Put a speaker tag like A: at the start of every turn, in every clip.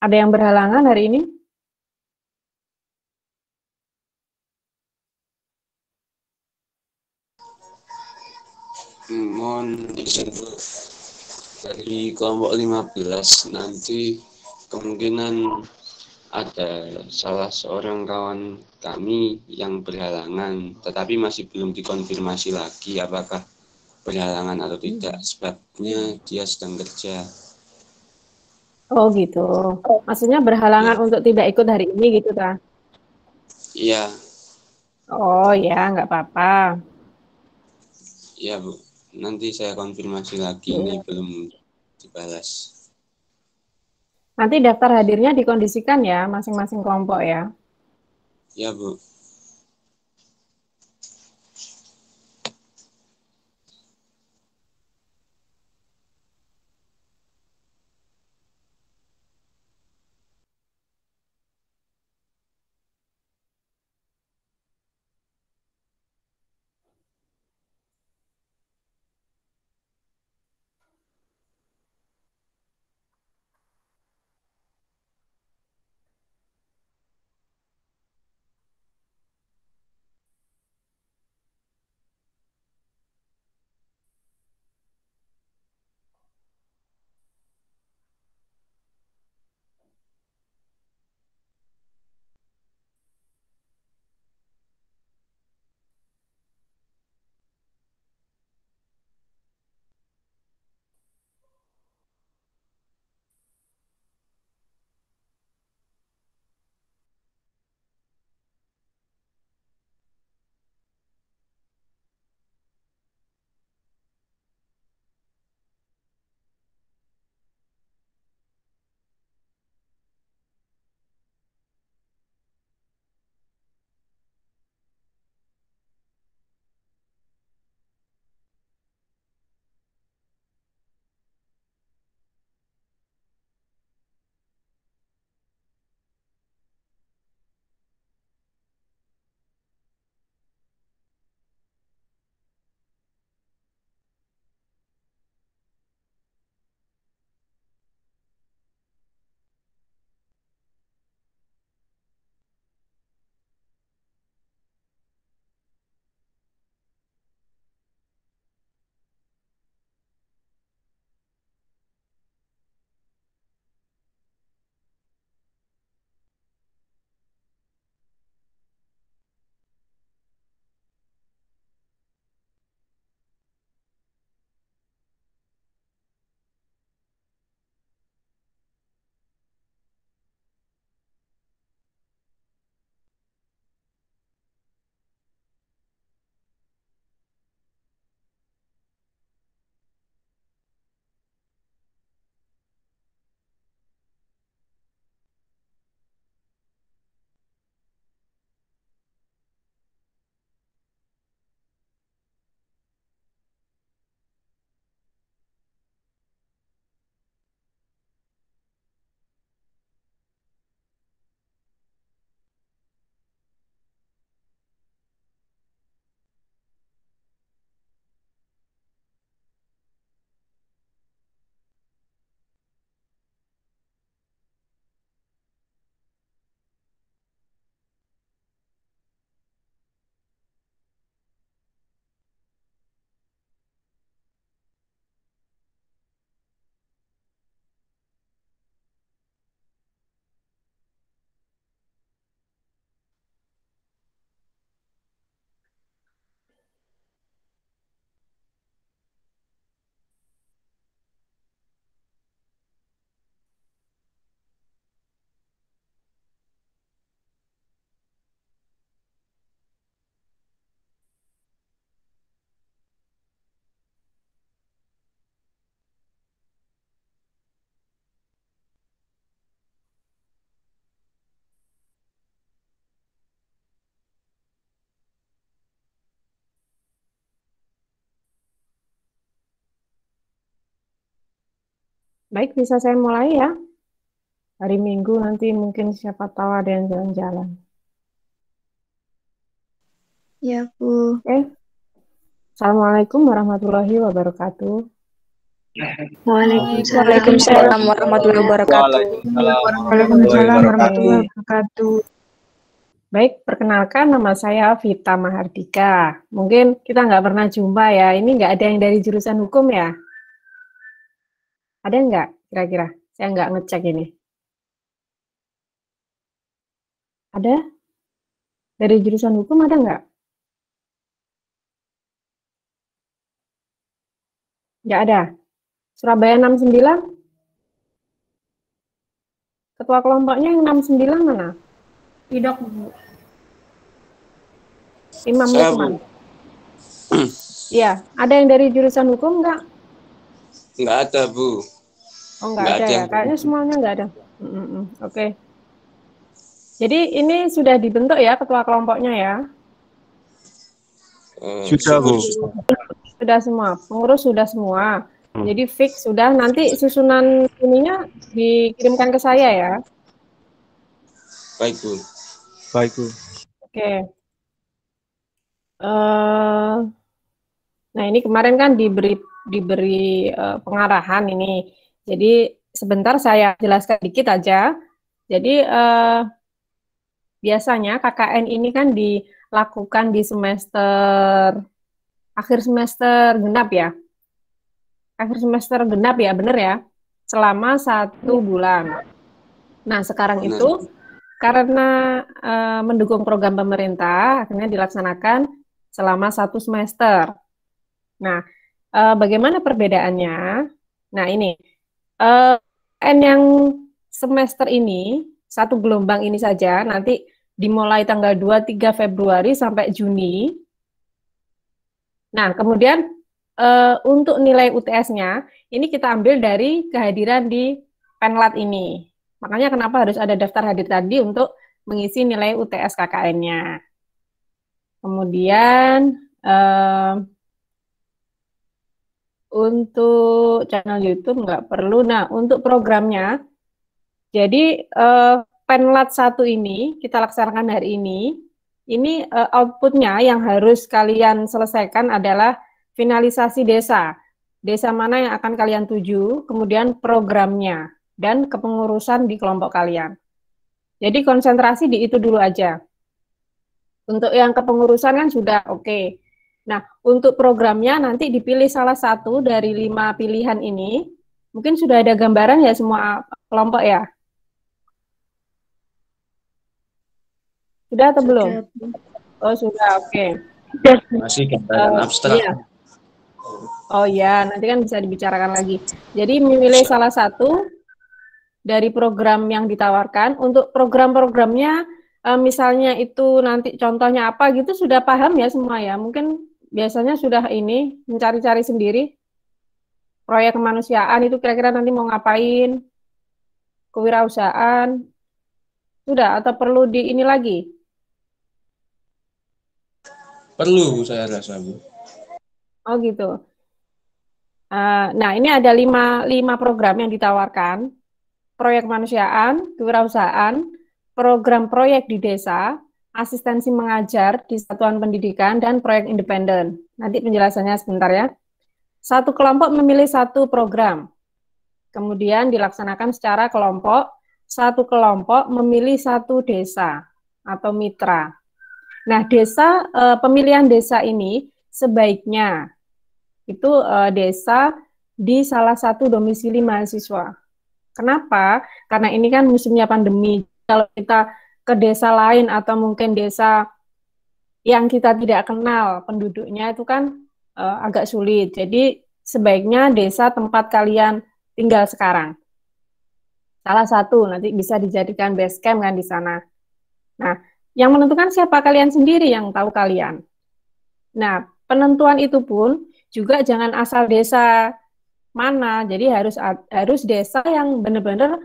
A: Ada yang berhalangan hari ini?
B: Mohon izin dulu. Dari kelompok 15 nanti kemungkinan ada salah seorang kawan kami yang berhalangan, tetapi masih belum dikonfirmasi lagi apakah berhalangan atau tidak, sebabnya dia sedang kerja.
A: Oh gitu. Maksudnya berhalangan
B: Ya,
A: untuk tidak ikut hari ini gitu, ta?
B: iya,
A: Oh ya, nggak apa-apa.
B: iya Bu. Nanti saya konfirmasi lagi, ini
A: Iya.
B: belum dibalas.
A: Nanti daftar hadirnya dikondisikan ya, masing-masing kelompok ya.
B: Ya Bu.
A: Baik, bisa saya mulai ya. Hari Minggu nanti mungkin siapa tahu ada yang jalan-jalan.
C: Ya, Bu.
A: Oke. Assalamualaikum warahmatullahi wabarakatuh.
C: Waalaikumsalam warahmatullahi wabarakatuh.
D: Waalaikumsalam warahmatullahi wabarakatuh.
A: Baik, perkenalkan nama saya Vita Mahardika. Mungkin kita nggak pernah jumpa ya. Ini nggak ada yang dari jurusan hukum ya? Ada nggak kira-kira? Saya nggak ngecek ini. Ada? Dari jurusan hukum ada nggak? Nggak ada. Surabaya 69? Ketua kelompoknya yang 69 mana?
D: Tidak, Bu.
A: Imam
B: Saya, Bu.
A: Lukman. Iya, ada yang dari jurusan hukum nggak?
B: Nggak ada, Bu.
A: Oh, nggak ada ya. Kayaknya semuanya nggak ada. Oke. Jadi ini sudah dibentuk ya ketua kelompoknya ya?
E: Sudah, Bu.
A: Sudah semua. Pengurus sudah semua. Jadi fix sudah. Nanti susunan ininya dikirimkan ke saya ya.
B: Baik, Bu.
E: Baik, Bu.
A: Oke. Nah, ini kemarin kan diberi pengarahan ini. Jadi sebentar saya jelaskan dikit aja. Jadi biasanya KKN ini kan dilakukan di akhir semester genap ya. Akhir semester genap ya, bener ya? Selama 1 bulan. Nah, sekarang itu karena mendukung program pemerintah, akhirnya dilaksanakan selama 1 semester. Nah, bagaimana perbedaannya? Nah, ini yang semester ini, 1 gelombang ini saja, nanti dimulai tanggal 2-3 Februari sampai Juni. Nah, kemudian untuk nilai UTS-nya, ini kita ambil dari kehadiran di Penlat ini. Makanya kenapa harus ada daftar hadir tadi untuk mengisi nilai UTS KKN-nya. Kemudian untuk channel YouTube nggak perlu. Nah, untuk programnya, jadi Penlat 1 ini kita laksanakan hari ini outputnya yang harus kalian selesaikan adalah finalisasi desa. Desa mana yang akan kalian tuju, kemudian programnya, dan kepengurusan di kelompok kalian. Jadi konsentrasi di itu dulu aja. Untuk yang kepengurusan kan sudah oke. Nah, untuk programnya nanti dipilih salah satu dari 5 pilihan ini. Mungkin sudah ada gambaran ya semua kelompok ya? Sudah atau belum? Oh, sudah, oke.
B: Masih gambaran abstrak.
A: Iya. Oh ya, nanti kan bisa dibicarakan lagi. Jadi memilih salah satu dari program yang ditawarkan. Untuk program-programnya, misalnya itu nanti contohnya apa gitu, sudah paham ya semua ya? Mungkin biasanya sudah ini, mencari-cari sendiri. Proyek kemanusiaan itu kira-kira nanti mau ngapain? Kewirausahaan. Sudah, atau perlu di ini lagi?
B: Perlu, saya rasa, Bu.
A: Oh gitu. Nah, ini ada 5 program yang ditawarkan. Proyek kemanusiaan, kewirausahaan, program proyek di desa, asistensi mengajar di satuan pendidikan, dan proyek independen. Nanti penjelasannya sebentar ya. Satu kelompok memilih satu program. Kemudian dilaksanakan secara kelompok. Satu kelompok memilih satu desa atau mitra. Nah, pemilihan desa ini sebaiknya itu desa di salah satu domisili mahasiswa. Kenapa? Karena ini kan musimnya pandemi. Kalau kita ke desa lain atau mungkin desa yang kita tidak kenal penduduknya itu kan agak sulit. Jadi sebaiknya desa tempat kalian tinggal sekarang. Salah satu nanti bisa dijadikan base camp kan di sana. Nah, yang menentukan siapa kalian sendiri yang tahu kalian. Nah, penentuan itu pun juga jangan asal desa mana. Jadi harus desa yang benar-benar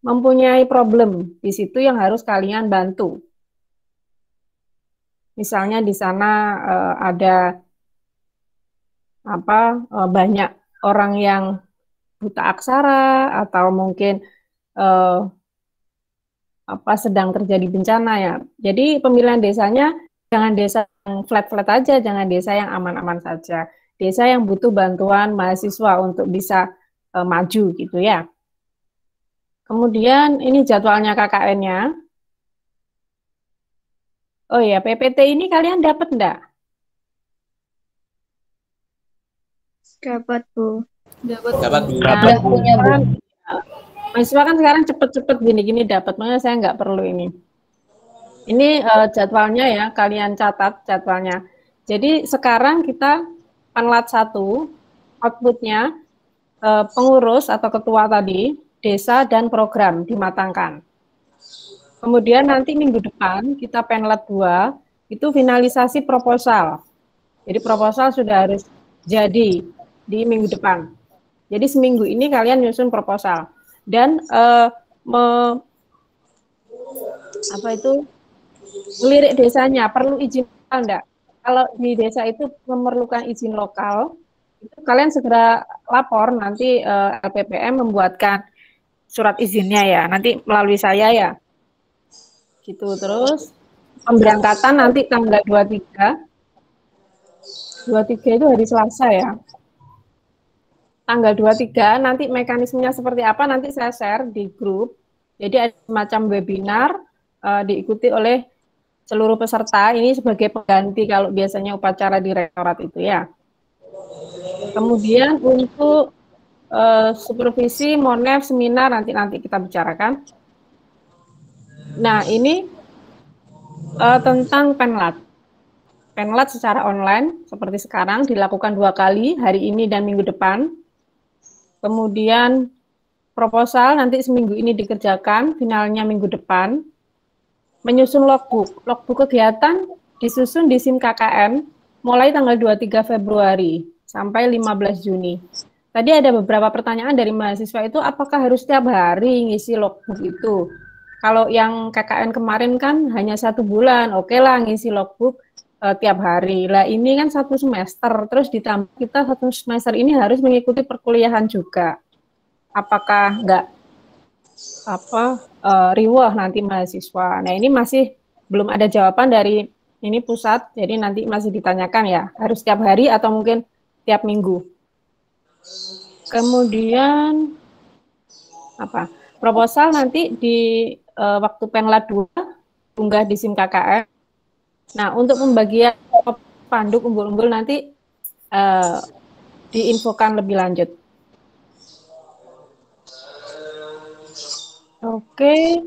A: mempunyai problem di situ yang harus kalian bantu. Misalnya di sana ada banyak orang yang buta aksara atau mungkin sedang terjadi bencana ya. Jadi pemilihan desanya jangan desa yang flat-flat aja, jangan desa yang aman-aman saja. desa yang butuh bantuan mahasiswa untuk bisa maju gitu ya. Kemudian ini jadwalnya KKN-nya. Oh ya, PPT ini kalian dapat enggak?
D: Dapat, Bu.
E: Dapat Bu.
A: Nah, mahasiswa kan sekarang cepet-cepet gini-gini dapat, makanya saya nggak perlu ini. Ini jadwalnya ya, kalian catat jadwalnya. Jadi sekarang kita Penlat 1, outputnya pengurus atau ketua tadi, desa dan program dimatangkan. Kemudian nanti minggu depan kita Penlat 2, itu finalisasi proposal. Jadi proposal sudah harus jadi di minggu depan. Jadi seminggu ini kalian nyusun proposal. Dan melirik desanya, perlu izin lokal enggak? Kalau di desa itu memerlukan izin lokal, itu kalian segera lapor, nanti LPPM membuatkan surat izinnya ya, nanti melalui saya ya. Gitu. Terus pemberangkatan nanti tanggal 23 itu hari Selasa ya. Tanggal 23 nanti mekanismenya seperti apa nanti saya share di grup. Jadi ada semacam webinar diikuti oleh seluruh peserta, ini sebagai pengganti kalau biasanya upacara di rektorat itu ya. Kemudian untuk supervisi, monef, seminar nanti kita bicarakan. Nah ini tentang Penlat. Penlat secara online seperti sekarang dilakukan 2 kali, hari ini dan minggu depan. Kemudian proposal nanti seminggu ini dikerjakan, finalnya minggu depan. Menyusun logbook kegiatan disusun di SIM KKN mulai tanggal 23 Februari sampai 15 Juni. Tadi ada beberapa pertanyaan dari mahasiswa itu, apakah harus setiap hari ngisi logbook itu? Kalau yang KKN kemarin kan hanya 1 bulan, oke lah ngisi logbook tiap hari. Lah ini kan 1 semester, terus ditambah kita 1 semester ini harus mengikuti perkuliahan juga. Apakah enggak riwah nanti mahasiswa. Nah ini masih belum ada jawaban dari ini pusat, jadi nanti masih ditanyakan ya, harus setiap hari atau mungkin tiap minggu. Kemudian proposal nanti di waktu Penlat 2 unggah di SIM KKN. Nah untuk pembagian panduk umbul-umbul nanti diinfokan lebih lanjut. Oke,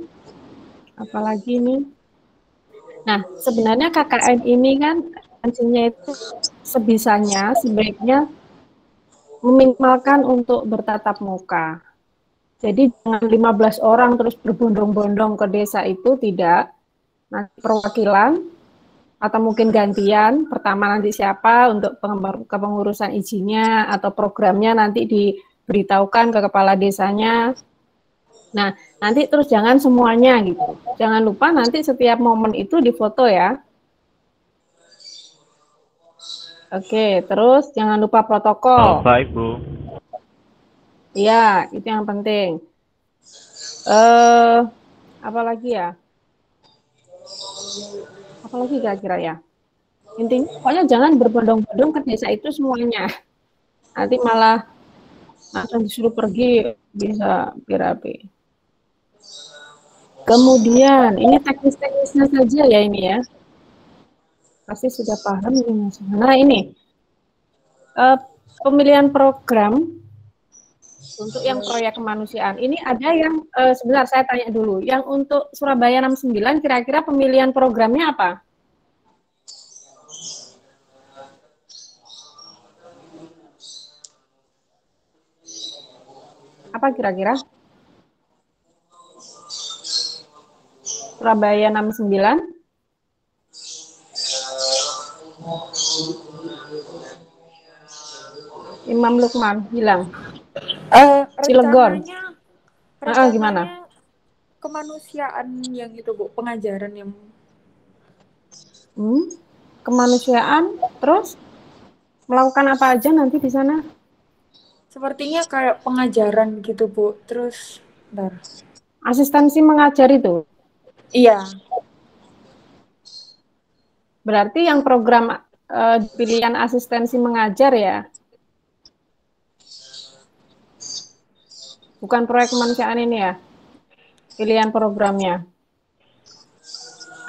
A: apalagi ini? Nah, sebenarnya KKN ini kan fungsinya itu sebaiknya meminimalkan untuk bertatap muka. Jadi jangan 15 orang terus berbondong-bondong ke desa itu, tidak. Nanti perwakilan atau mungkin gantian, pertama nanti siapa untuk kepengurusan izinnya atau programnya nanti diberitahukan ke kepala desanya. Nah, nanti terus jangan semuanya gitu. Jangan lupa nanti setiap momen itu difoto ya. Oke, terus jangan lupa protokol.
F: Baik, Bu.
A: Iya, itu yang penting. Apa lagi ya? Apa lagi kira-kira ya? Intinya pokoknya jangan berbondong-bondong ke desa itu semuanya. Nanti malah langsung disuruh pergi, bisa berapi. Kemudian, ini teknis-teknisnya saja ya ini ya. Pasti sudah paham ini. Nah ini, pemilihan program untuk yang proyek kemanusiaan. Ini ada yang, sebentar saya tanya dulu, yang untuk Surabaya 69 kira-kira pemilihan programnya apa? Apa kira-kira? Surabaya 69. Imam Lukman bilang.
C: Cilegon.
A: Gimana?
C: Kemanusiaan yang itu, Bu, pengajaran yang
A: kemanusiaan, terus melakukan apa aja nanti di sana?
C: sepertinya kayak pengajaran gitu, Bu. Terus, bentar.
A: Asistensi mengajar itu?
C: Iya.
A: Berarti yang program pilihan asistensi mengajar ya, bukan proyek kemanusiaan ini ya, pilihan programnya.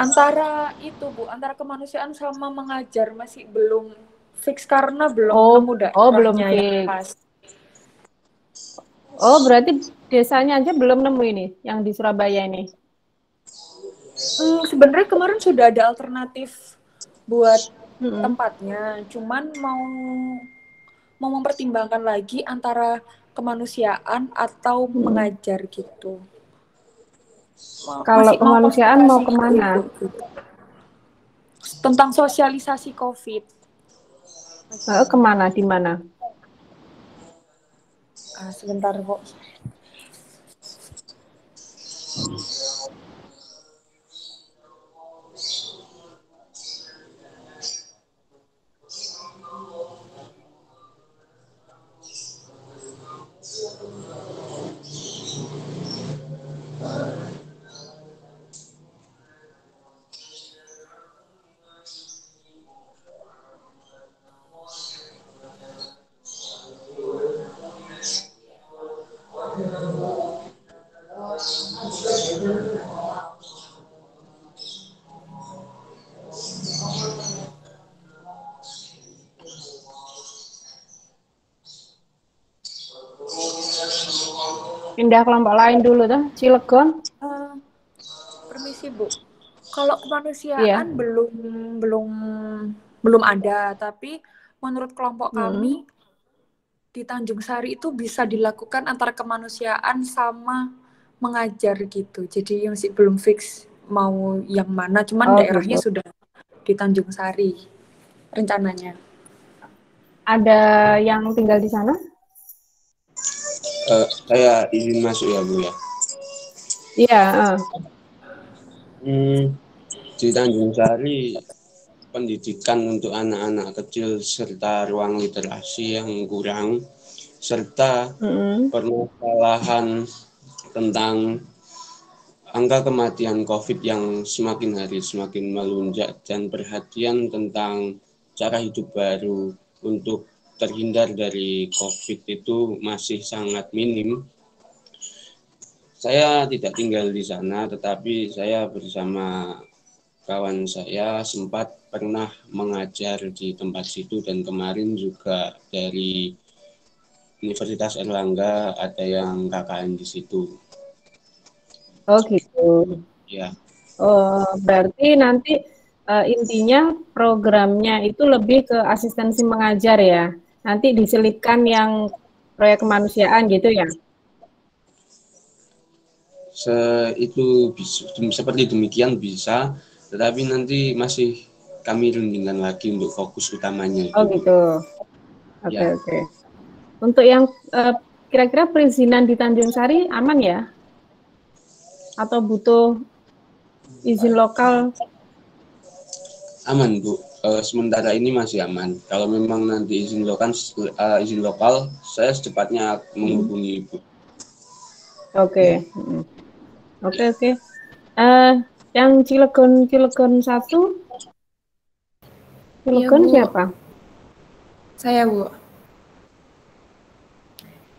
C: Antara itu Bu, antara kemanusiaan sama mengajar masih belum fix karena belum nemu
A: belum
C: daerahnya yang
A: fix.
C: pas.
A: Oh, berarti desanya aja belum nemu ini, yang di Surabaya ini.
C: Sebenarnya kemarin sudah ada alternatif buat tempatnya, cuman mau mempertimbangkan lagi antara kemanusiaan atau mengajar gitu.
A: Kalau
C: Masih mau
A: kemanusiaan mau
C: konsultasi
A: kemana?
C: itu. Tentang sosialisasi COVID.
A: Kemana, di mana?
C: Sebentar kok.
A: Pindah kelompok lain dulu tuh, Cilegon.
C: Permisi Bu, kalau
A: Iya.
C: kemanusiaan belum ada, tapi menurut kelompok kami di Tanjung Sari itu bisa dilakukan antara kemanusiaan sama mengajar gitu. Jadi yang masih belum fix mau yang mana, cuman daerahnya
A: Gitu.
C: sudah di Tanjung Sari rencananya.
A: Ada yang tinggal di sana?
B: Saya izin masuk ya Bu ya.
A: Iya.
B: Di Tanjung Sari pendidikan untuk anak-anak kecil serta ruang literasi yang kurang serta permasalahan tentang angka kematian COVID yang semakin hari semakin melonjak dan perhatian tentang cara hidup baru untuk terhindar dari COVID itu masih sangat minim. Saya tidak tinggal di sana, tetapi saya bersama kawan saya sempat pernah mengajar di tempat situ dan kemarin juga dari Universitas Erlangga ada yang KKN di situ.
A: Oh gitu.
B: Ya.
A: Berarti nanti intinya programnya itu lebih ke asistensi mengajar ya. Nanti diselipkan yang proyek kemanusiaan gitu ya.
B: Itu seperti demikian bisa, tetapi nanti masih kami rundingkan lagi untuk fokus utamanya.
A: Oh gitu. Oke,
B: ya.
A: oke. Untuk yang kira-kira perizinan di Tanjung Sari aman ya? Atau butuh izin lokal?
B: Aman Bu, sementara ini masih aman. Kalau memang nanti izin lokal, saya secepatnya menghubungi Ibu.
A: Oke. Oke. Yang Cilegon 1, Cilegon
E: Bu.
A: siapa?
E: Saya Bu.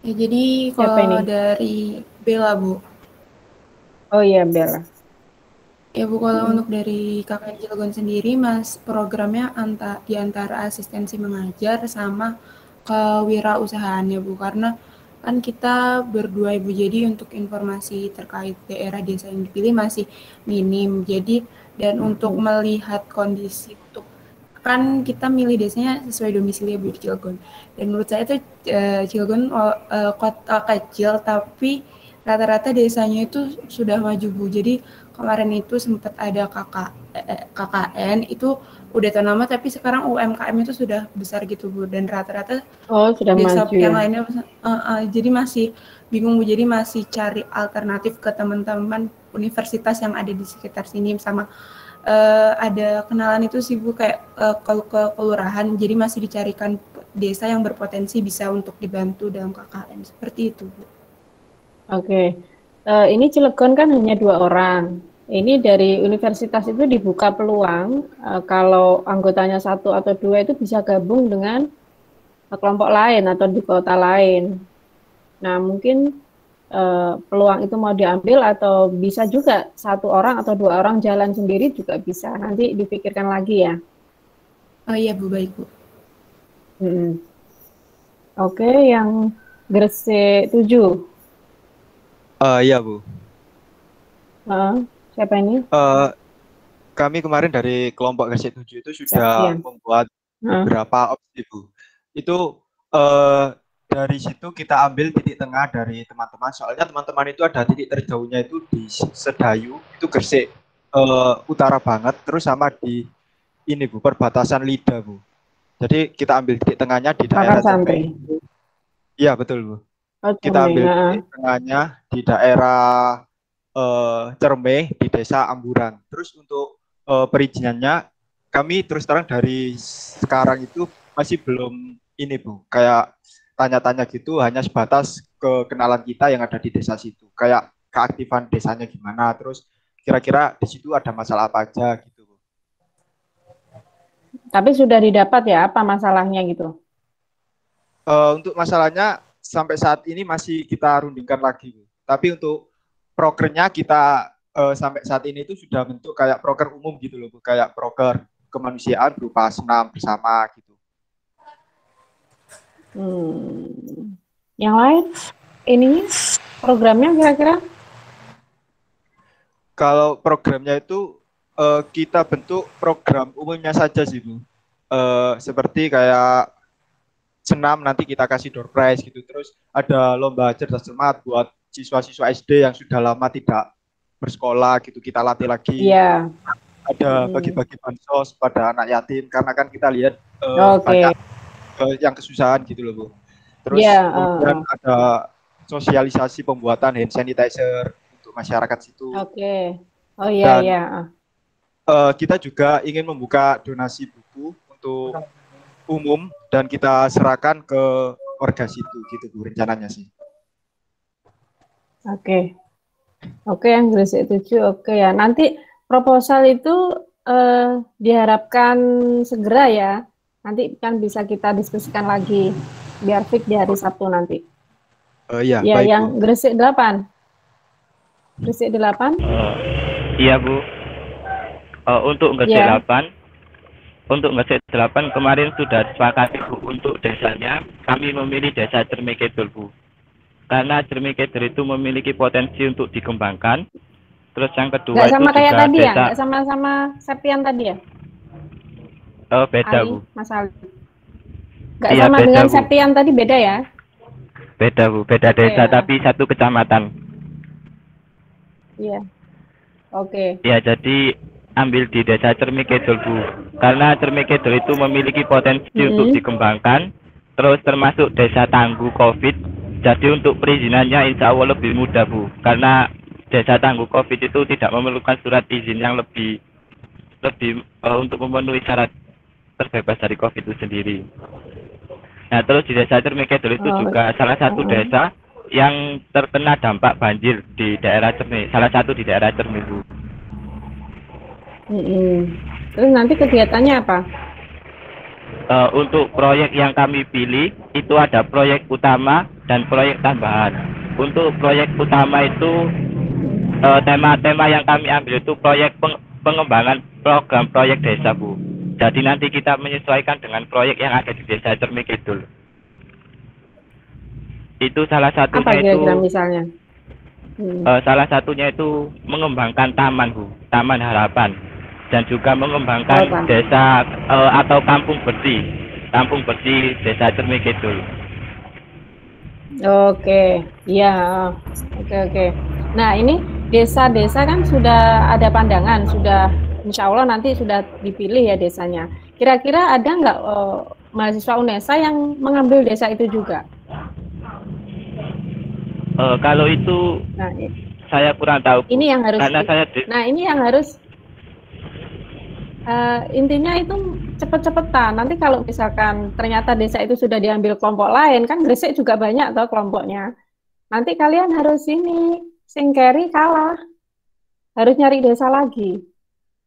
E: Ya, jadi kalau dari Bella Bu.
A: Oh iya Bella.
E: Ya Bu, kalau untuk dari KKN Cilegon sendiri, programnya di antara asistensi mengajar sama kewirausahaan ya Bu, karena kan kita berdua Ibu, jadi untuk informasi terkait daerah desa yang dipilih masih minim. Jadi dan untuk melihat kondisi untuk kan kita milih desanya sesuai domisili Bu di Cilegon. Dan menurut saya itu Cilegon kota kecil tapi rata-rata desanya itu sudah maju Bu. Jadi kemarin itu sempat ada KKN itu udah ternama tapi sekarang UMKM itu sudah besar gitu Bu, dan rata-rata
A: sudah
E: desa
A: maju
E: yang
A: ya?
E: lainnya jadi masih bingung Bu, jadi masih cari alternatif ke teman-teman universitas yang ada di sekitar sini, sama ada kenalan itu sih Bu kayak kalau ke kelurahan, jadi masih dicarikan desa yang berpotensi bisa untuk dibantu dalam KKN seperti itu Bu.
A: Oke. Ini Cilegon kan hanya 2 orang. ini dari universitas itu dibuka peluang kalau anggotanya 1 atau 2 itu bisa gabung dengan kelompok lain atau di kota lain. Nah, mungkin peluang itu mau diambil atau bisa juga 1 orang atau 2 orang jalan sendiri juga bisa. Nanti dipikirkan lagi ya.
E: Oh iya Bu, baik Bu.
A: Oke, yang Gresik 7.
F: Iya Bu.
A: Siapa ini?
F: Kami kemarin dari kelompok Gresik 7 itu sudah
A: Septian.
F: membuat beberapa opsi Bu. Itu dari situ kita ambil titik tengah dari teman-teman. Soalnya teman-teman itu ada titik terjauhnya itu di Sedayu, itu Gresik utara banget. Terus sama di ini Bu, perbatasan Lida Bu. Jadi kita ambil titik tengahnya di daerah
A: Santri.
F: Iya betul Bu. Kita ambil titik tengahnya di daerah Cermeh di desa Amburan. Terus untuk perizinannya kami terus terang dari sekarang itu masih belum ini Bu, kayak tanya-tanya gitu, hanya sebatas kekenalan kita yang ada di desa situ, kayak keaktifan desanya gimana, terus kira-kira di situ ada masalah apa aja gitu Bu.
A: Tapi sudah didapat ya apa masalahnya gitu?
F: Untuk masalahnya sampai saat ini masih kita rundingkan lagi Bu. Tapi untuk prokernya kita sampai saat ini itu sudah bentuk kayak proker umum gitu loh Bu, kayak proker kemanusiaan berupa senam bersama gitu.
A: Yang lain ininya programnya kira-kira?
F: Kalau programnya itu kita bentuk program umumnya saja sih Bu. Seperti kayak senam nanti kita kasih door prize gitu. Terus ada lomba cerdas cermat buat siswa-siswa SD yang sudah lama tidak bersekolah gitu, kita latih lagi.
A: Iya.
F: Ada bagi-bagi bansos pada anak yatim karena kan kita lihat banyak yang kesusahan gitu loh Bu. Terus kemudian ada sosialisasi pembuatan hand sanitizer untuk masyarakat situ.
A: Oke. Oh iya.
F: Dan kita juga ingin membuka donasi buku untuk umum dan kita serahkan ke warga situ gitu Bu rencananya sih.
A: Oke, yang Gresik 7 oke ya. Nanti proposal itu diharapkan segera ya. Nanti kan bisa kita diskusikan lagi biar fix di hari Sabtu nanti.
F: Iya,
A: ya,
F: baik,
A: yang
F: Bu.
A: Gresik 8. Gresik 8?
G: Iya, Bu. Untuk Gresik 8, untuk Gresik 8 kemarin sudah disepakati Bu, untuk desanya kami memilih desa Cermeh Kidul Bu. Karena Cermeh Kidul itu memiliki potensi untuk dikembangkan. Terus yang kedua
A: nggak sama
G: itu
A: kayak
G: juga
A: tadi
G: desa...
A: ya? Nggak sama-sama Septian tadi ya?
G: Beda
A: Ali,
G: Bu.
A: Mas Ali. Nggak
G: Iya,
A: sama
G: beda,
A: dengan
G: Bu.
A: Septian tadi, beda ya?
G: Beda Bu, beda desa tapi satu kecamatan.
A: Iya. Oke.
G: Ya, jadi ambil di desa Cermeh Kidul Bu. Karena Cermeh Kidul itu memiliki potensi untuk dikembangkan. Terus termasuk desa tangguh COVID. Jadi untuk perizinannya insya Allah lebih mudah Bu. Karena desa tangguh COVID itu tidak memerlukan surat izin yang lebih untuk memenuhi syarat terbebas dari COVID itu sendiri. Nah, terus di desa Cermeh Kidul itu juga salah satu desa yang terkena dampak banjir di daerah Cermeh. Salah satu di daerah Cermeh Bu.
A: Terus nanti kegiatannya apa?
G: Untuk proyek yang kami pilih itu ada proyek utama dan proyek tambahan. Untuk proyek utama itu tema-tema yang kami ambil itu proyek pengembangan program proyek desa Bu. Jadi nanti kita menyesuaikan dengan proyek yang ada di desa Cermeh Kidul. Itu salah satunya
A: apa kira-kira misalnya?
G: Salah satunya itu mengembangkan taman Bu, Taman Harapan. Dan juga mengembangkan desa atau kampung bersih desa Cermeh Kidul.
A: Oke, iya, oke. Nah ini desa-desa kan sudah ada pandangan, sudah insya Allah nanti sudah dipilih ya desanya. Kira-kira ada nggak mahasiswa UNESA yang mengambil desa itu juga?
G: Kalau itu saya kurang tahu.
A: Ini yang harus. Ini yang harus. Intinya itu cepet-cepetan. Nanti kalau misalkan ternyata desa itu sudah diambil kelompok lain, kan Gresik juga banyak toh kelompoknya. Nanti kalian harus ini sing carry kalah. harus nyari desa lagi.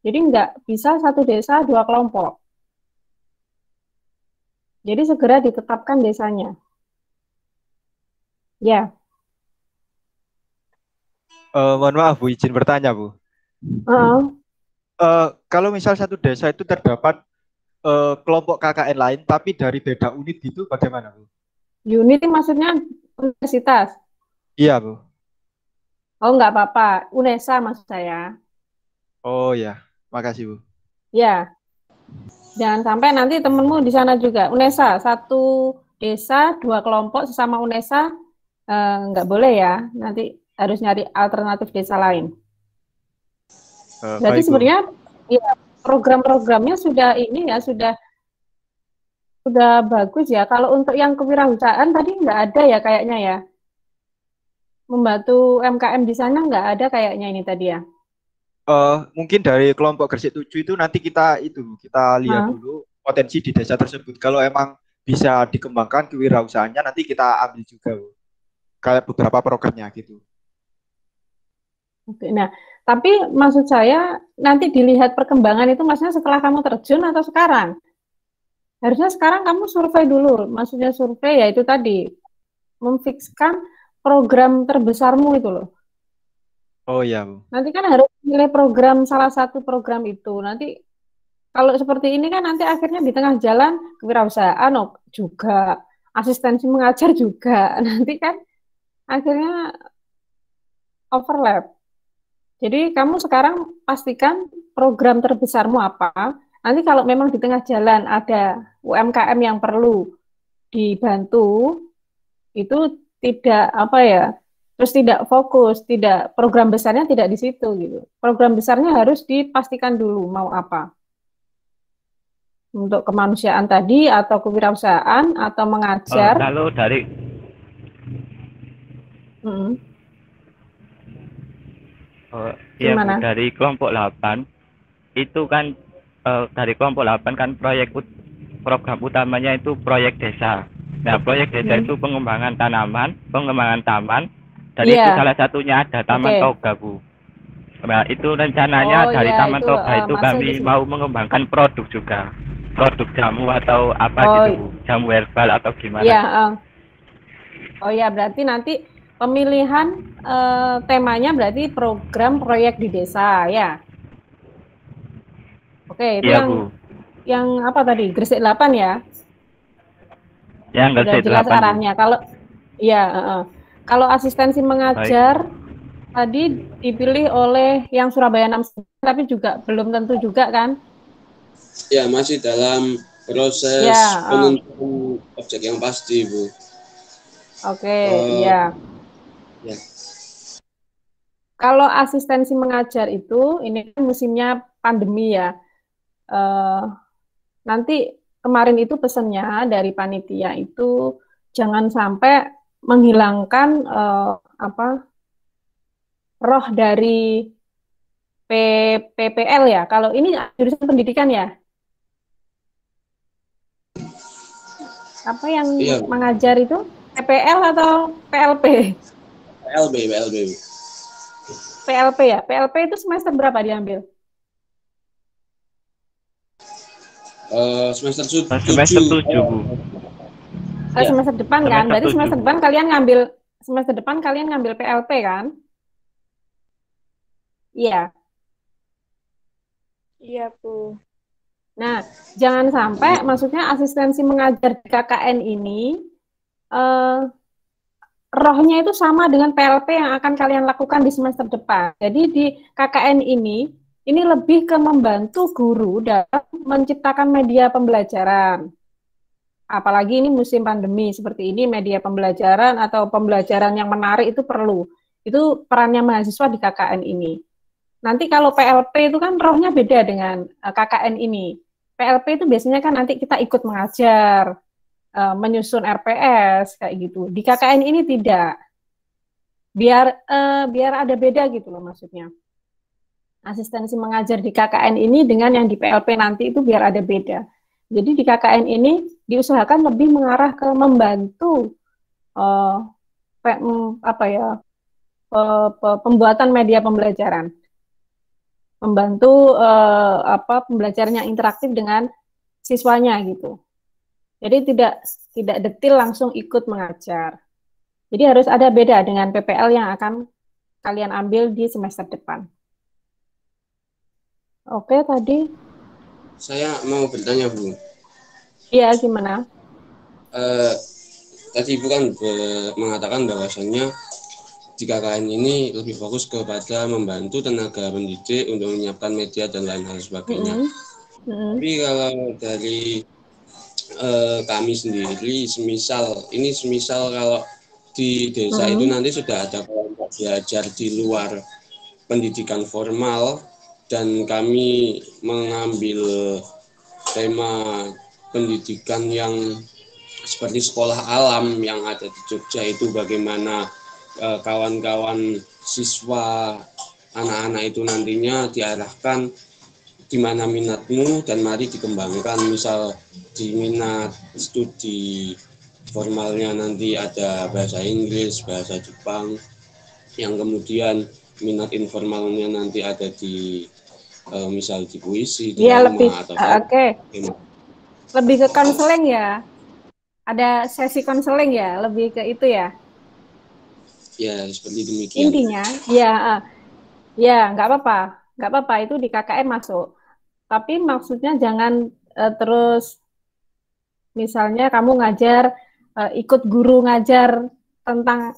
A: Jadi nggak bisa satu desa 2 kelompok. Jadi segera ditetapkan desanya. Ya.
F: Mohon maaf Bu, izin bertanya Bu. Kalau misal satu desa itu terdapat kelompok KKN lain tapi dari beda unit gitu bagaimana Bu?
A: Unit maksudnya universitas?
F: Iya Bu.
A: Oh nggak apa-apa, UNESA maksud saya.
F: Oh ya, makasih Bu.
A: Ya, jangan sampai nanti temenmu di sana juga. UNESA, satu desa, 2 kelompok sesama UNESA, nggak boleh ya. Nanti harus nyari alternatif desa lain. Berarti sebenarnya ya, program-programnya sudah ini ya, sudah bagus ya. Kalau untuk yang kewirausahaan tadi nggak ada ya kayaknya ya. Membantu UMKM di sana nggak ada kayaknya ini tadi ya.
F: Mungkin dari kelompok Gresik 7 itu nanti kita lihat dulu potensi di desa tersebut. Kalau emang bisa dikembangkan kewirausahaannya nanti kita ambil juga Bu. Kayak beberapa programnya gitu.
A: Oke, nah tapi maksud saya nanti dilihat perkembangan itu maksudnya setelah kamu terjun atau sekarang? Harusnya sekarang kamu survei dulu. Maksudnya survei ya itu tadi memfikskan program terbesarmu itu loh.
F: Oh iya Bu.
A: Nanti kan harus pilih program, salah satu program itu. Nanti kalau seperti ini kan nanti akhirnya di tengah jalan kewirausahaan juga, asistensi mengajar juga. Nanti kan akhirnya overlap. Jadi kamu sekarang pastikan program terbesarmu apa. Nanti kalau memang di tengah jalan ada UMKM yang perlu dibantu, itu tidak apa ya, terus tidak fokus, tidak program besarnya tidak di situ gitu. Program besarnya harus dipastikan dulu mau apa. Untuk kemanusiaan tadi atau kewirausahaan atau mengajar.
G: Kalau dari ya Bu, dari kelompok 8 itu kan dari kelompok 8 kan program utamanya itu proyek desa. Nah, proyek desa itu pengembangan tanaman, pengembangan taman, dan itu salah satunya ada Taman Toga Bu. Nah, itu rencananya dari Taman Toga itu kami mau mengembangkan produk juga, produk jamu atau apa gitu Bu, jamu herbal atau gimana?
A: Iya. Oh ya, berarti nanti pemilihan temanya berarti program proyek di desa ya. Oke, itu
G: ya,
A: yang apa tadi? Gresik 8 ya?
G: Yang Gresik 8.
A: Jelas arahnya. Kalau ya, kalau asistensi mengajar tadi dipilih oleh yang Surabaya 6 tapi juga belum tentu juga kan?
B: Ya, masih dalam proses penentuan objek yang pasti, Bu.
A: Oke, iya.
B: Ya.
A: Kalau asistensi mengajar itu, ini kan musimnya pandemi ya. Nanti kemarin itu pesannya dari panitia itu jangan sampai menghilangkan roh dari PPL ya. Kalau ini jurusan pendidikan ya. Apa yang mengajar itu? PPL atau PLP?
B: PLP.
A: PLP ya. PLP itu semester berapa diambil?
B: Semester 7.
G: Semester 7, Bu.
A: Semester depan kan? Berarti semester depan kalian ngambil PLP kan? Iya.
D: Iya, Bu.
A: Nah, jangan sampai maksudnya asistensi mengajar di KKN ini rohnya itu sama dengan PLP yang akan kalian lakukan di semester depan. Jadi di KKN ini lebih ke membantu guru dalam menciptakan media pembelajaran. Apalagi ini musim pandemi seperti ini, media pembelajaran atau pembelajaran yang menarik itu perlu. Itu perannya mahasiswa di KKN ini. Nanti kalau PLP itu kan rohnya beda dengan KKN ini. PLP itu biasanya kan nanti kita ikut mengajar, menyusun RPS kayak gitu. Di KKN ini tidak. Biar ada beda gitu loh maksudnya. Asistensi mengajar di KKN ini dengan yang di PLP nanti itu biar ada beda. Jadi di KKN ini diusahakan lebih mengarah ke membantu pembuatan media pembelajaran. membantu pembelajaran yang interaktif dengan siswanya gitu. Jadi tidak detil langsung ikut mengajar. Jadi harus ada beda dengan PPL yang akan kalian ambil di semester depan. Oke, tadi.
B: Saya mau bertanya, Bu.
A: Iya, gimana?
B: Tadi Ibu kan mengatakan bahwasannya di KKN ini lebih fokus kepada membantu tenaga pendidik untuk menyiapkan media dan lain hal sebagainya. Tapi kalau dari kami sendiri, semisal kalau di desa itu nanti sudah ada kelompok belajar di luar pendidikan formal dan kami mengambil tema pendidikan yang seperti sekolah alam yang ada di Jogja itu, bagaimana kawan-kawan siswa anak-anak itu nantinya diarahkan di mana minatmu dan mari dikembangkan. Misal di minat studi formalnya nanti ada bahasa Inggris, bahasa Jepang, yang kemudian minat informalnya nanti ada di misal di puisi,
A: Iya,
B: drama,
A: lebih
B: atau
A: lebih ke konseling ya. Ada sesi konseling ya, lebih ke itu ya.
B: Ya, seperti demikian.
A: Intinya, ya nggak apa-apa itu di KKN masuk. Tapi maksudnya jangan terus, misalnya kamu ngajar, ikut guru ngajar tentang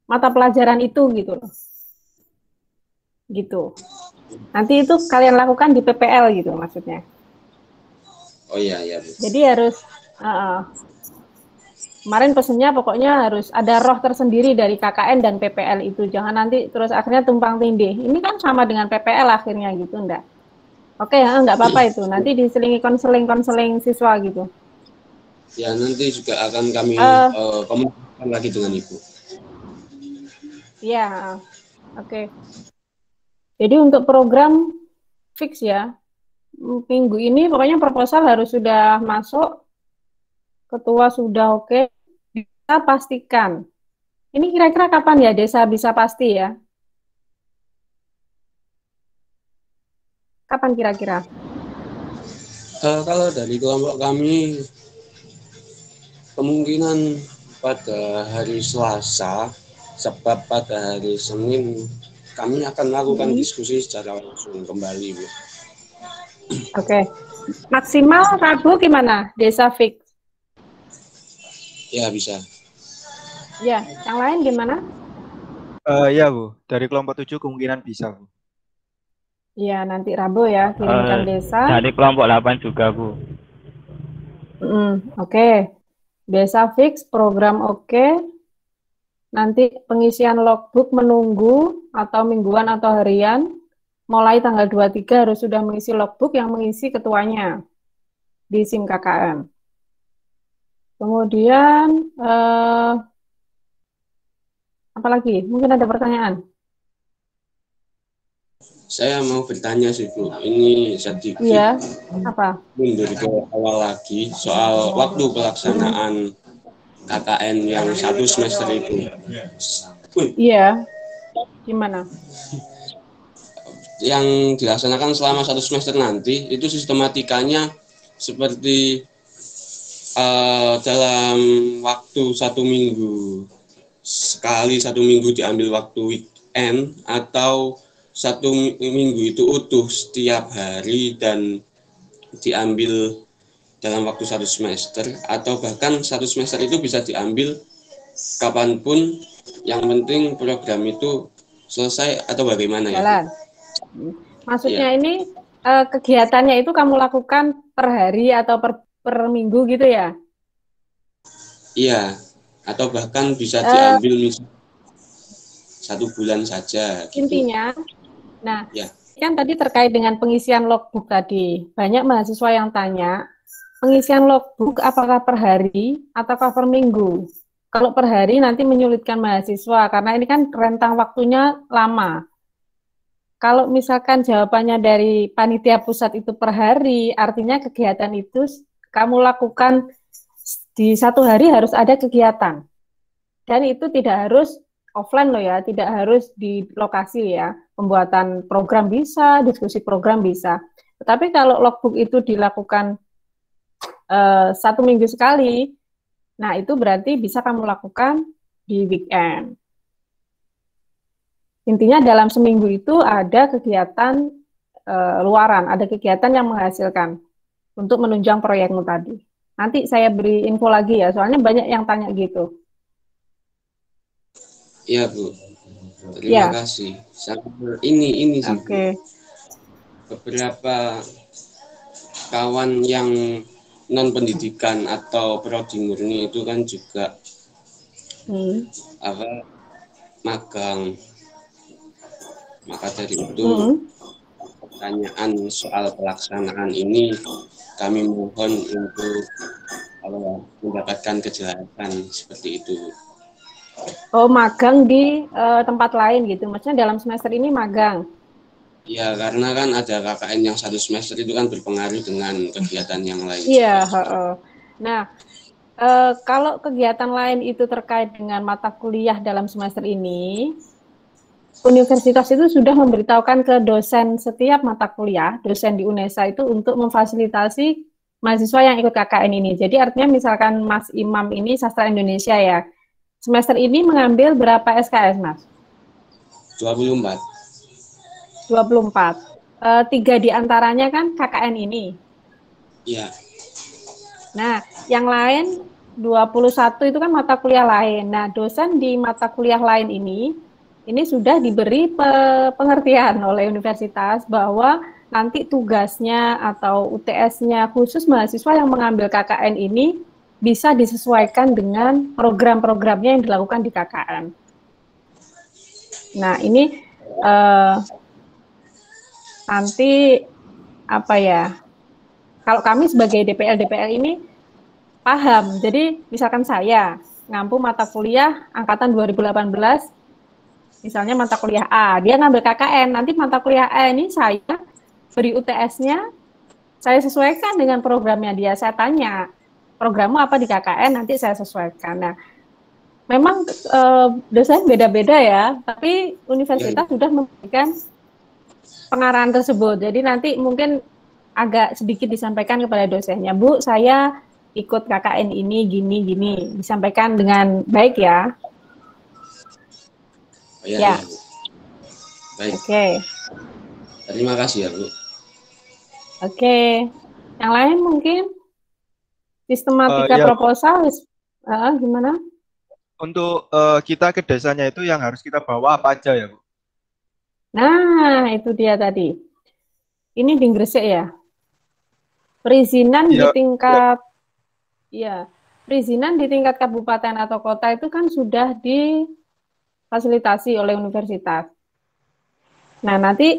A: mata pelajaran itu gitu loh. Gitu. Nanti itu kalian lakukan di PPL gitu maksudnya.
B: Oh iya.
A: Jadi harus kemarin pesennya pokoknya harus ada roh tersendiri dari KKN dan PPL itu. Jangan nanti terus akhirnya tumpang tindih. Ini kan sama dengan PPL akhirnya gitu, enggak? Oke, enggak apa-apa itu. Nanti diselingi konseling siswa gitu.
B: Ya, nanti juga akan kami komunikasikan lagi dengan Ibu.
A: Ya, oke. Jadi untuk program fix ya. Minggu ini pokoknya proposal harus sudah masuk. Ketua sudah oke. Kita pastikan. Ini kira-kira kapan ya desa bisa pasti ya? Kapan kira-kira?
B: Kalau dari kelompok kami kemungkinan pada hari Selasa, sebab pada hari Senin kami akan melakukan diskusi secara langsung kembali, Bu.
A: Oke. Maksimal Rabu gimana? Desa fix?
B: Ya, bisa.
A: Ya, yang lain gimana?
F: Ya, Bu. Dari kelompok 7 kemungkinan bisa, Bu.
A: Ya, nanti Rabu ya, kirimkan desa.
G: Dari kelompok 8 juga, Bu.
A: Oke. Desa fix, program oke. Nanti pengisian logbook menunggu atau mingguan atau harian. Mulai tanggal 23 harus sudah mengisi logbook, yang mengisi ketuanya di SIM KKN. Kemudian apa lagi? Mungkin ada pertanyaan?
B: Saya mau bertanya sih, Bu. Ini sedikit mundur ke awal lagi soal waktu pelaksanaan KKN yang 1 semester itu.
A: Iya. Gimana?
B: Yang dilaksanakan selama 1 semester nanti itu sistematikanya seperti dalam waktu 1 minggu sekali, 1 minggu diambil waktu weekend, atau 1 minggu itu utuh setiap hari dan diambil dalam waktu 1 semester, atau bahkan 1 semester itu bisa diambil kapanpun, yang penting program itu selesai, atau bagaimana ya?
A: Maksudnya ini kegiatannya itu kamu lakukan per hari atau per minggu gitu ya?
B: Iya, atau bahkan bisa diambil misalnya 1 bulan saja gitu.
A: Intinya, kan tadi terkait dengan pengisian logbook tadi, banyak mahasiswa yang tanya, pengisian logbook apakah per hari ataukah per minggu? Kalau per hari nanti menyulitkan mahasiswa, karena ini kan rentang waktunya lama. Kalau misalkan jawabannya dari panitia pusat itu per hari, artinya kegiatan itu kamu lakukan di 1 hari harus ada kegiatan. Dan itu tidak harus offline loh ya, tidak harus di lokasi ya. pembuatan program bisa, diskusi program bisa. Tetapi kalau logbook itu dilakukan 1 minggu sekali, nah itu berarti bisa kamu lakukan di weekend. Intinya dalam seminggu itu ada kegiatan luaran, ada kegiatan yang menghasilkan untuk menunjang proyekmu tadi. Nanti saya beri info lagi ya, soalnya banyak yang tanya gitu.
B: Iya, Bu. Terima kasih. Ini sih,
A: Oke.
B: beberapa kawan yang non pendidikan atau prodi murni itu kan juga magang. Maka dari itu pertanyaan soal pelaksanaan ini kami mohon untuk mendapatkan kejelasan seperti itu.
A: Oh, magang di tempat lain gitu. Maksudnya dalam semester ini magang.
B: Ya, karena kan ada KKN yang 1 semester itu kan berpengaruh dengan kegiatan yang lain.
A: Iya. Nah, kalau kegiatan lain itu terkait dengan mata kuliah dalam semester ini, universitas itu sudah memberitahukan ke dosen setiap mata kuliah, dosen di UNESA itu untuk memfasilitasi mahasiswa yang ikut KKN ini. Jadi artinya misalkan Mas Imam ini sastra Indonesia ya, semester ini mengambil berapa SKS, Mas?
B: 24.
A: 24. 3 diantaranya kan KKN ini.
B: Iya.
A: Nah, yang lain 21 itu kan mata kuliah lain. Nah, dosen di mata kuliah lain ini sudah diberi pengertian oleh universitas bahwa nanti tugasnya atau UTS-nya khusus mahasiswa yang mengambil KKN ini bisa disesuaikan dengan program-programnya yang dilakukan di KKN. Nah, ini nanti apa ya? Kalau kami sebagai DPL ini paham. Jadi misalkan saya ngampu mata kuliah angkatan 2018, misalnya mata kuliah A, dia ngambil KKN, nanti mata kuliah A ini saya beri UTS-nya, saya sesuaikan dengan programnya dia. Saya tanya, programmu apa di KKN, nanti saya sesuaikan. Nah, memang dosen beda-beda ya, tapi universitas sudah memberikan pengarahan tersebut. Jadi nanti mungkin agak sedikit disampaikan kepada dosennya, Bu, saya ikut KKN ini gini, disampaikan dengan baik ya.
B: Ya. Baik.
A: Oke.
B: Terima kasih ya, Bu.
A: Oke. Yang lain mungkin sistematika proposal gimana?
F: Untuk kita ke desanya itu yang harus kita bawa apa aja ya, Bu?
A: Nah, itu dia tadi. Ini di Gresik ya. Perizinan di tingkat perizinan di tingkat kabupaten atau kota itu kan sudah difasilitasi oleh universitas. Nah, nanti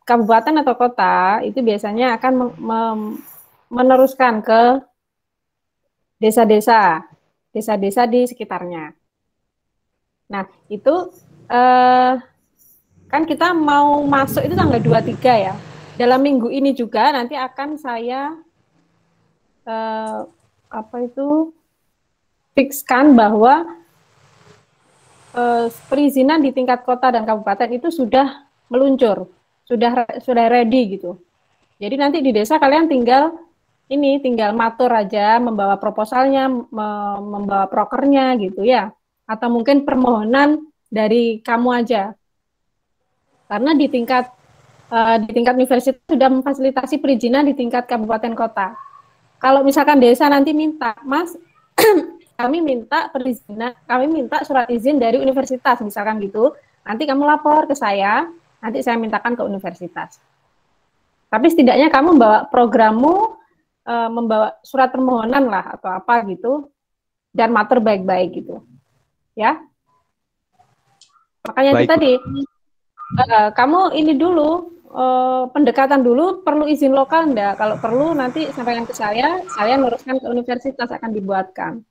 A: kabupaten atau kota itu biasanya akan meneruskan ke desa-desa di sekitarnya. Nah, itu kan kita mau masuk itu tanggal 23 ya. Dalam minggu ini juga nanti akan saya fikskan bahwa perizinan di tingkat kota dan kabupaten itu sudah meluncur, sudah ready gitu. Jadi nanti di desa kalian tinggal matur aja, membawa proposalnya, membawa prokernya gitu ya, atau mungkin permohonan dari kamu aja. Karena di tingkat universitas sudah memfasilitasi perizinan di tingkat kabupaten kota. Kalau misalkan desa nanti minta, Mas, kami minta perizinan, kami minta surat izin dari universitas, misalkan gitu, nanti kamu lapor ke saya, nanti saya mintakan ke universitas. Tapi setidaknya kamu membawa programmu, membawa surat permohonan lah atau apa gitu, dan matur baik-baik gitu, ya. Makanya itu tadi. Kamu ini dulu, pendekatan dulu, perlu izin lokal enggak? Kalau perlu nanti sampaikan ke saya luruskan ke universitas, akan dibuatkan.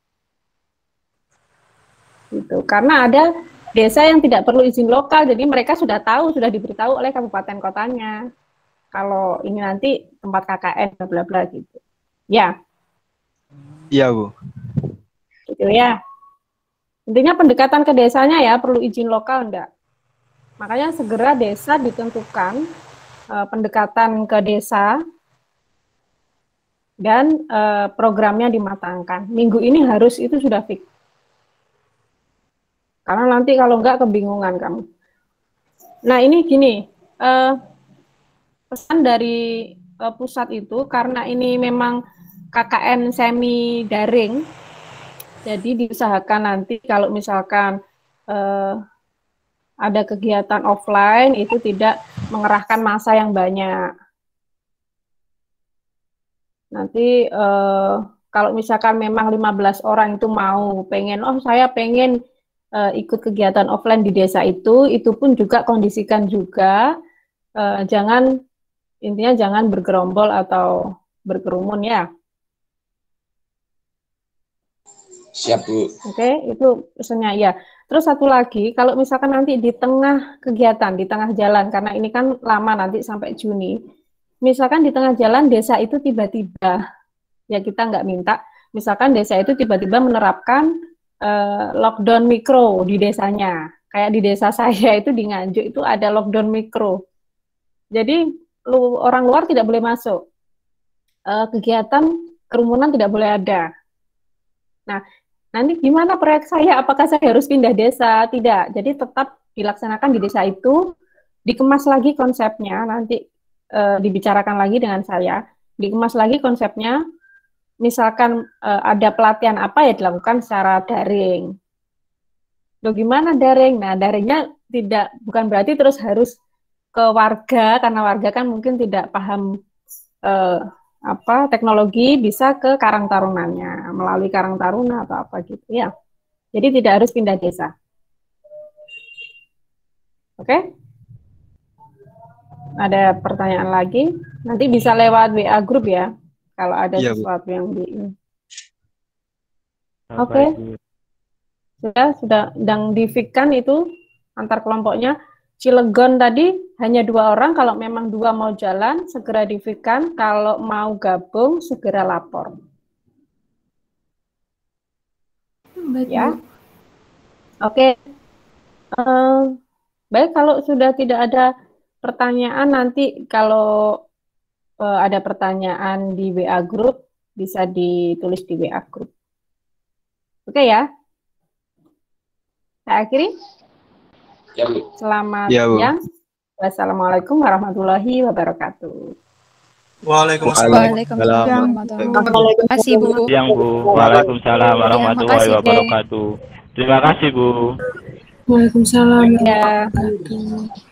A: Gitu. Karena ada desa yang tidak perlu izin lokal, jadi mereka sudah tahu, sudah diberitahu oleh kabupaten kotanya. Kalau ini nanti tempat KKN, bla bla gitu. Ya.
F: Iya, Bu.
A: Gitu ya. Intinya pendekatan ke desanya ya, perlu izin lokal enggak? Makanya segera desa ditentukan pendekatan ke desa dan programnya dimatangkan. Minggu ini harus itu sudah fix. Karena nanti kalau enggak kebingungan kamu. Nah ini gini, pesan dari pusat itu karena ini memang KKN semi daring, jadi diusahakan nanti kalau misalkan ada kegiatan offline itu tidak mengerahkan massa yang banyak. Nanti kalau misalkan memang 15 orang itu mau pengen, oh saya pengen ikut kegiatan offline di desa itu pun juga kondisikan juga jangan, intinya jangan bergerombol atau berkerumun ya.
B: Siap, Bu.
A: Oke, itu pesannya ya. Terus satu lagi, kalau misalkan nanti di tengah kegiatan, di tengah jalan, karena ini kan lama nanti sampai Juni, misalkan di tengah jalan desa itu tiba-tiba, ya kita nggak minta, misalkan desa itu tiba-tiba menerapkan lockdown mikro di desanya. Kayak di desa saya itu di Nganjuk itu ada lockdown mikro. Jadi orang luar tidak boleh masuk. Kegiatan kerumunan tidak boleh ada. Nah, nanti gimana proyek saya? Apakah saya harus pindah desa? Tidak. Jadi tetap dilaksanakan di desa itu, dikemas lagi konsepnya, nanti dibicarakan lagi dengan saya, dikemas lagi konsepnya, misalkan ada pelatihan apa ya dilakukan secara daring. Loh gimana daring? Nah daringnya bukan berarti terus harus ke warga, karena warga kan mungkin tidak paham teknologi, bisa ke Karang Tarunanya, melalui Karang Taruna atau apa gitu ya. Jadi tidak harus pindah desa. Oke? Ada pertanyaan lagi? Nanti bisa lewat WA grup ya, kalau ada sesuatu yang di ini. Oke. Sudah sedang difikkan itu antar kelompoknya. Cilegon tadi hanya 2 orang, kalau memang 2 mau jalan, segera difikkan, kalau mau gabung, segera lapor.
E: Baik,
A: ya.
E: Bu.
A: Oke. Baik, kalau sudah tidak ada pertanyaan, nanti kalau ada pertanyaan di WA Group, bisa ditulis di WA Group. Oke ya? Saya akhiri.
B: Ya, Bu.
A: Selamat
F: Ya, Bu.
A: siang. Wassalamualaikum warahmatullahi wabarakatuh.
H: Waalaikumsalam warahmatullahi wabarakatuh. Terima kasih, Bu.
G: Siang, Bu. Waalaikumsalam warahmatullahi
H: makasih, Dek.
G: wabarakatuh. Terima kasih, Bu.
E: Waalaikumsalam.
A: Ya.
E: warahmatullahi wabarakatuh.